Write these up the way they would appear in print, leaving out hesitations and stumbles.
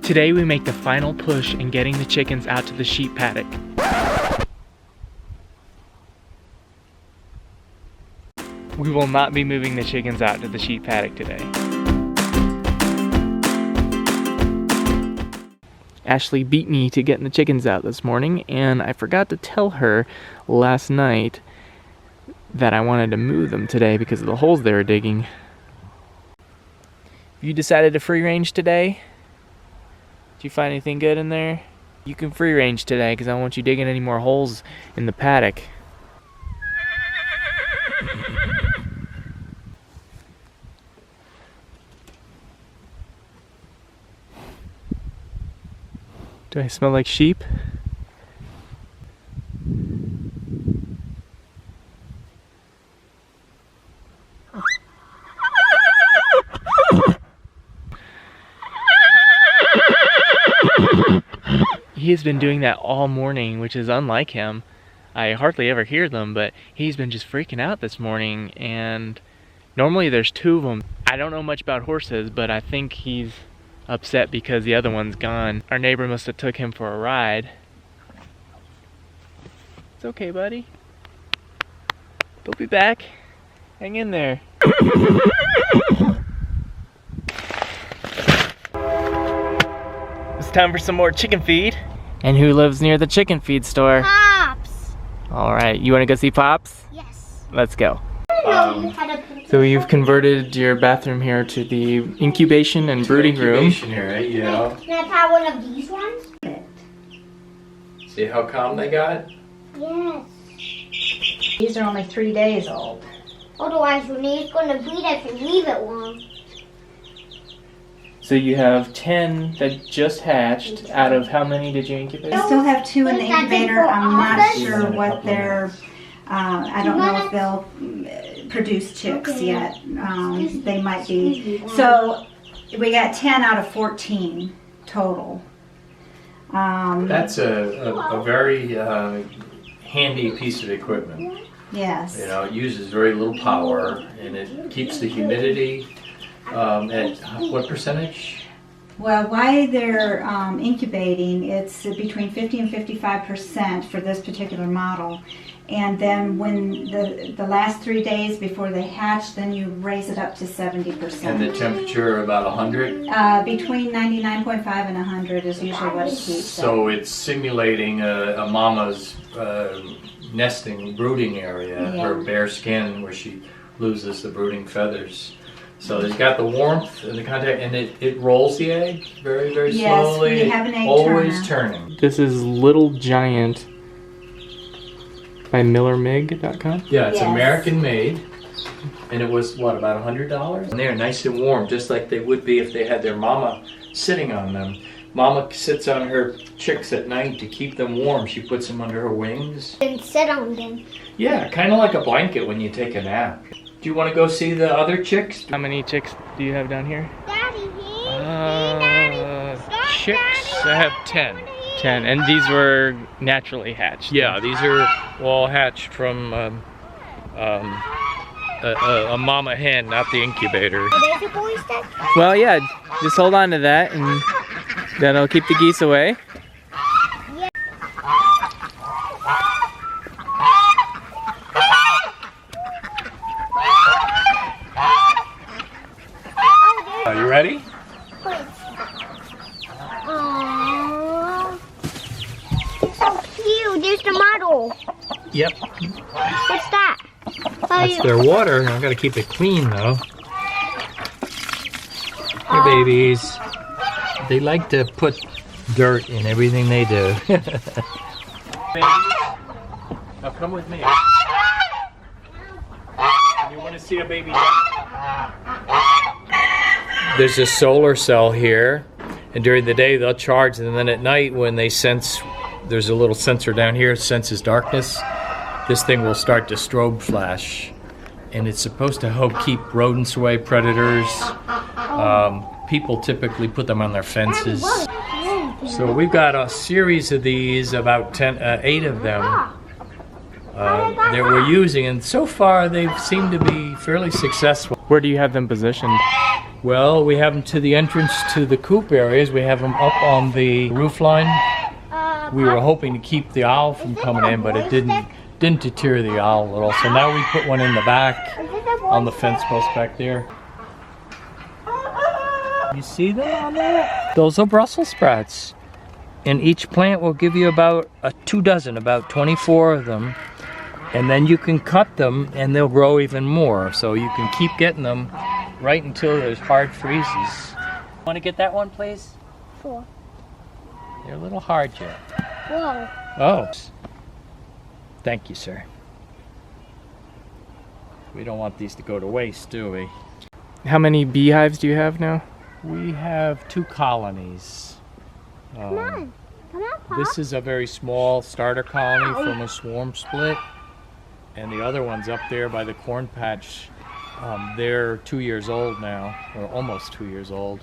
Today we make the final push in getting the chickens out to the sheep paddock. We will not be moving the chickens out to the sheep paddock today. Ashley beat me to getting the chickens out this morning, and I forgot to tell her last night that I wanted to move them today because of the holes they were digging. You decided to free range today? Did you find anything good in there? You can free range today because I don't want you digging any more holes in the paddock. Do I smell like sheep? He has been doing that all morning, which is unlike him. I hardly ever hear them, but he's been just freaking out this morning, and normally there's two of them. I don't know much about horses, but I think he's upset because the other one's gone. Our neighbor must have took him for a ride. It's okay, buddy. They'll be back. Hang in there. It's time for some more chicken feed. And who lives near the chicken feed store? Pops! Alright, you want to go see Pops? Yes. Let's go. So you've converted your bathroom here to the incubation and brooding room. Incubation area, yeah. Can I try one of these ones? See how calm they got? Yes. These are only 3 days old. Otherwise, Renee's going to breed if you leave it long. So you have 10 that just hatched. Out of how many did you incubate? I still have 2 in the incubator. I'm not sure what their, I don't know if they'll produce chicks yet. They might be. So we got 10 out of 14 total. That's a very handy piece of equipment. Yes. You know, it uses very little power, and it keeps the humidity at what percentage? Well, while they're incubating, it's between 50 and 55% for this particular model. And then when the last 3 days before they hatch, then you raise it up to 70%. And the temperature about 100? Between 99.5 and 100 is usually what it keeps. So it's simulating a mama's nesting, brooding area, Yeah. her bare skin where she loses the brooding feathers. So it's got the warmth and the contact, and it rolls the egg very, very slowly. Yes, we have an egg always turner. turning. This is Little Giant by MillerMig.com. Yeah, it's Yes. American made, and it was what, about $100? And they're nice and warm, just like they would be if they had their mama sitting on them. Mama sits on her chicks at night to keep them warm. She puts them under her wings. And sit on them. Yeah, kind of like a blanket when you take a nap. Do you want to go see the other chicks? How many chicks do you have down here? Daddy, Daddy. Stop, Chicks? Daddy. I have 10. 10, and these were naturally hatched. Yeah, these are all hatched from a mama hen, not the incubator. There's a boy stick. Well, yeah, just hold on to that, and that'll keep the geese away. Are you ready? Aww. So cute. There's the model. Yep. What's that? That's their water. I've got to keep it clean though. Hey babies. They like to put dirt in everything they do. Now come with me. You want to see a baby duck? There's a solar cell here, and during the day they'll charge, and then at night when they sense, there's a little sensor down here, it senses darkness, this thing will start to strobe flash, and it's supposed to help keep rodents away, predators. People typically put them on their fences. So we've got a series of these, about 8 of them that we're using, and so far they seem to be fairly successful. Where do you have them positioned? Well, we have them to the entrance to the coop areas. We have them up on the roof line. We were hoping to keep the owl from coming in, but it didn't deter the owl a little. So now we put one in the back on the fence post back there. You see them on there? Those are Brussels sprouts. And each plant will give you about 2 dozen, about 24 of them. And then you can cut them and they'll grow even more. So you can keep getting them right until there's hard freezes. Want to get that one, please? Sure. They're a little hard yet. Whoa. Oh. Thank you, sir. We don't want these to go to waste, do we? How many beehives do you have now? We have 2 colonies. Come on, Pop. This is a very small starter colony from a swarm split. And the other one's up there by the corn patch. They're 2 years old now, or almost 2 years old.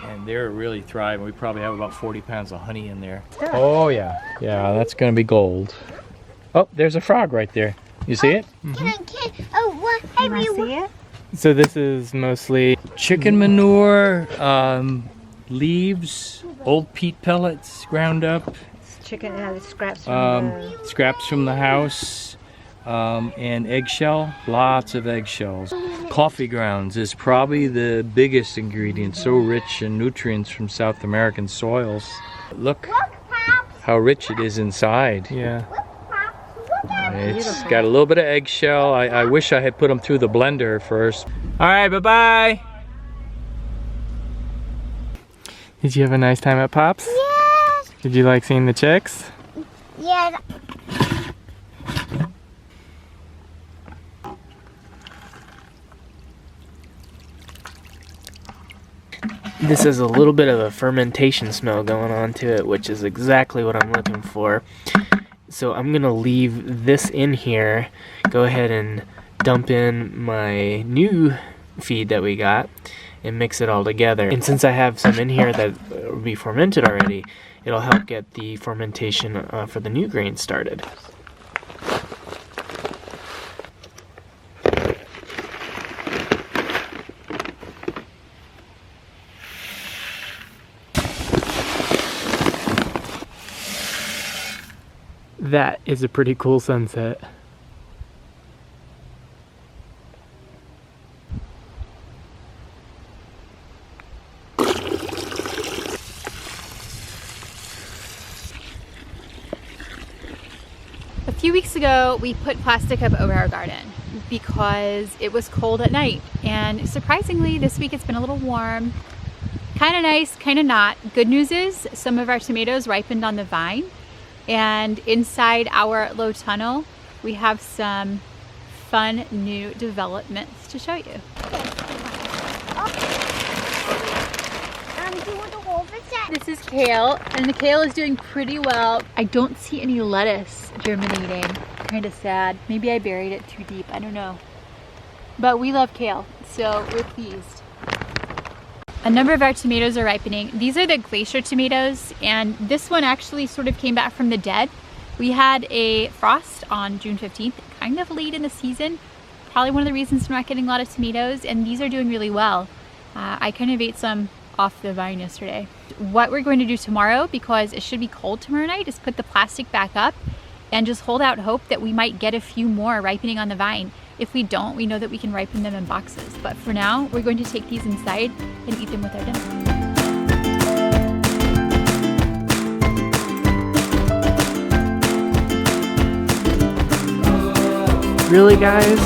And they're really thriving. We probably have about 40 pounds of honey in there. Oh yeah, yeah, that's gonna be gold. Oh, there's a frog right there. You see it? Oh, what? Hey, Can I see it? So this is mostly Chicken manure, leaves, old peat pellets ground up, Chicken, scraps from scraps from the house, and eggshell, lots of eggshells. Coffee grounds is probably the biggest ingredient, so rich in nutrients from South American soils. Look how rich it is inside. yeah. It's got a little bit of eggshell. I wish I had put them through the blender first. All right, bye-bye. Did you have a nice time at Pops? Yes. Did you like seeing the chicks? Yes. This has a little bit of a fermentation smell going on to it, which is exactly what I'm looking for. So I'm gonna leave this in here, go ahead and dump in my new feed that we got and mix it all together. And since I have some in here that will be fermented already, it'll help get the fermentation for the new grain started. That is a pretty cool sunset. A few weeks ago, we put plastic up over our garden because it was cold at night. And surprisingly, this week it's been a little warm. Kind of nice, kind of not. Good news is some of our tomatoes ripened on the vine. And inside our low tunnel, we have some fun new developments to show you. This is kale, and the kale is doing pretty well. I don't see any lettuce germinating. Kind of sad. Maybe I buried it too deep. I don't know. But we love kale, so we're pleased. A number of our tomatoes are ripening. These are the glacier tomatoes, and this one actually sort of came back from the dead. We had a frost on June 15th, kind of late in the season. Probably one of the reasons we're not getting a lot of tomatoes, and these are doing really well. I kind of ate some off the vine yesterday. What we're going to do tomorrow, because it should be cold tomorrow night, is put the plastic back up and just hold out hope that we might get a few more ripening on the vine. If we don't, we know that we can ripen them in boxes. But for now, we're going to take these inside and eat them with our dinner. Really, guys?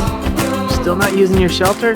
Still not using your shelter?